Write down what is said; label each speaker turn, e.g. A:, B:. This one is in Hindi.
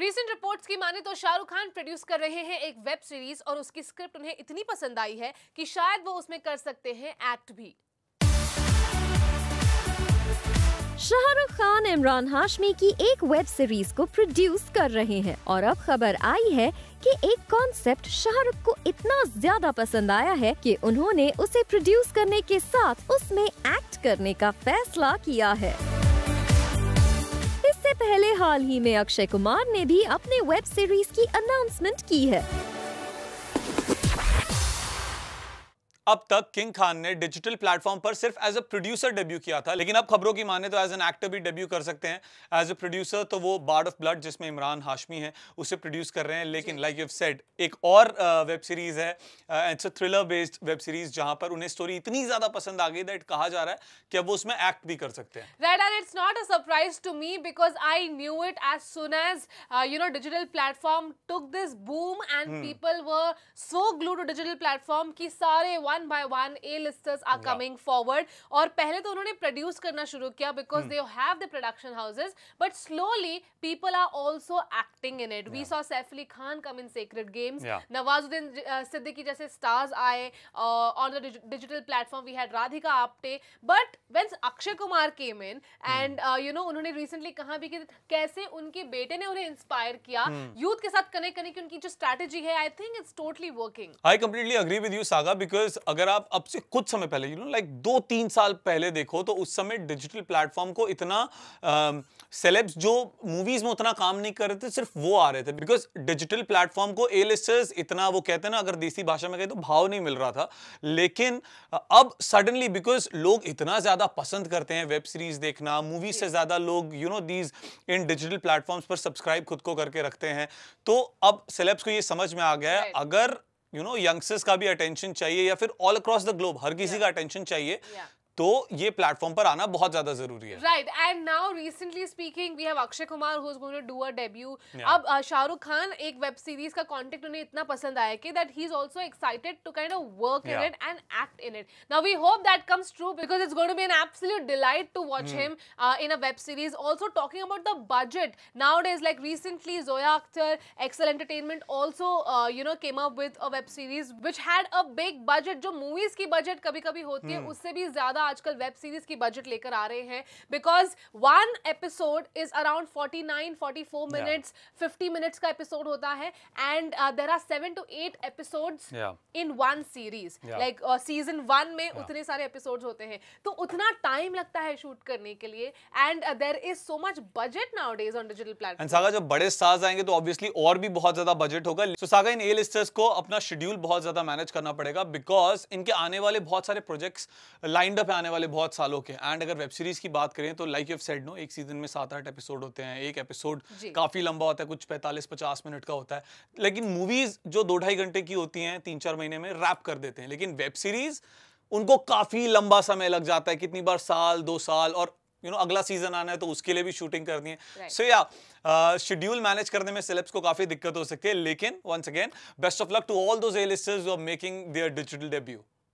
A: रीसेंट रिपोर्ट्स की माने तो शाहरुख खान प्रोड्यूस कर रहे हैं एक वेब सीरीज और उसकी स्क्रिप्ट उन्हें इतनी पसंद आई है कि शायद वो उसमें कर सकते हैं एक्ट भी।
B: शाहरुख खान इमरान हाशमी की एक वेब सीरीज को प्रोड्यूस कर रहे हैं और अब खबर आई है कि एक कॉन्सेप्ट शाहरुख को इतना ज्यादा पसंद आया है कि उन्होंने उसे प्रोड्यूस करने के साथ उसमें एक्ट करने का फैसला किया है। इससे पहले हाल ही में अक्षय कुमार ने भी अपने वेब सीरीज की अनाउंसमेंट की है।
C: अब तक किंग खान ने डिजिटल प्लेटफॉर्म पर सिर्फ एज अ प्रोड्यूसर डेब्यू किया था, लेकिन अब खबरों की माने तो एज एन एक्टर भी डेब्यू कर सकते हैं। एज अ प्रोड्यूसर तो वो बार्ड ऑफ ब्लड जिसमें इमरान हाशमी है उसे प्रोड्यूस कर रहे हैं, लेकिन लाइक यू हैव सेड एक और वेब सीरीज है, it's a thriller based web series जहां पर उन्हें स्टोरी इतनी ज्यादा पसंद आ गई दैट कहा जा रहा है कि अब वो उसमें एक्ट भी कर सकते हैं।
A: Right, and it's not a surprise to me because I knew it as soon as digital platform took this boom and people were so glued to digital platform कि सारे one by one A-listers are coming forward। और पहले तो उन्होंने प्रोड्यूस करना शुरू किया because they have the production houses, but slowly people are also acting in it। We saw Saif Ali Khan come in Sacred Games, Nawazuddin Siddiqui जैसे stars आए on the digital platform। We had Radhika Apte, but when Akshay Kumar came in and उन्होंने recently कहा भी कि कैसे उनके बेटे ने उन्हें इंस्पायर किया यूथ के साथ कनेक्ट करने की उनकी जो स्ट्रैटेजी है, I think it's totally working.
C: I completely agree with you saga, because अगर आप अब से कुछ समय पहले लाइक 2-3 साल पहले देखो तो उस समय डिजिटल प्लेटफॉर्म को इतना सेलेब्स जो मूवीज में उतना काम नहीं कर रहे थे, सिर्फ वो आ रहे थे बिकॉज डिजिटल प्लेटफॉर्म को ए लिस्टर्स इतना वो कहते हैं ना, अगर देसी भाषा में कहे तो भाव नहीं मिल रहा था। लेकिन अब सडनली बिकॉज लोग इतना ज्यादा पसंद करते हैं वेब सीरीज देखना, मूवी से ज्यादा लोग दीज इन डिजिटल प्लेटफॉर्म्स पर सब्सक्राइब खुद को करके रखते हैं, तो अब सेलेब्स को ये समझ में आ गया है अगर यंगस्टर्स का भी अटेंशन चाहिए या फिर ऑल अक्रॉस द ग्लोब हर किसी का अटेंशन चाहिए तो ये प्लेटफॉर्म पर आना बहुत ज्यादा जरूरी है।
A: Right, and now recently speaking we have Akshay Kumar who is going to do a debut. अब शाहरुख खान एक वेब सीरीज का कॉन्टेक्ट उन्हें इतना पसंद आया कि that he is also excited to kind of work in it and act in it. Now we hope that comes true because it's going to be an absolute delight to watch him in a web series. Also talking about the budget, nowadays like recently Zoya Akhtar, Excel Entertainment also came up with a web series which had a big budget. जो मूवीज की बजट कभी-कभी होती है उससे भी ज्यादा आजकल वेब सीरीज की बजट लेकर आ रहे हैं because one episode is around 49-44 minutes, 50 minutes का एपिसोड होता है and there are 7 to 8 episodes in one series. Like season 1 में उतने सारे एपिसोड्स होते हैं तो उतना टाइम लगता है शूट करने के लिए and there is so much budget nowadays on digital platform.
C: सागा जब बड़े स्टार्स आएंगे तो ऑब्वियसली और भी बहुत ज्यादा बजट होगा। सो सागा इन ए लिस्टर्स को अपना शेड्यूल बहुत ज्यादा मैनेज करना पड़ेगा बिकॉज इनके आने वाले बहुत सारे प्रोजेक्ट्स लाइंड अप आने वाले बहुत सालों के। एंड अगर वेब सीरीज की बात करें तो लाइक यू हैव सेड एक सीजन में 7-8 एपिसोड होते हैं, एक एपिसोड काफी लंबा होता है, कुछ 45-50 मिनट का होता है। लेकिन मूवीज जो 2-2.5 घंटे की होती हैं 3-4 महीने में रैप कर देते हैं, लेकिन वेब सीरीज उनको काफी लंबा समय लग जाता है, कितनी बार साल 2 साल, और अगला सीजन आना है तो उसके लिए भी शूटिंग करनी है। सो या शेड्यूल मैनेज करने में सेलेब्स को काफी दिक्कत हो सकती है, लेकिन once again best of luck to all those A listers who are making their digital debut.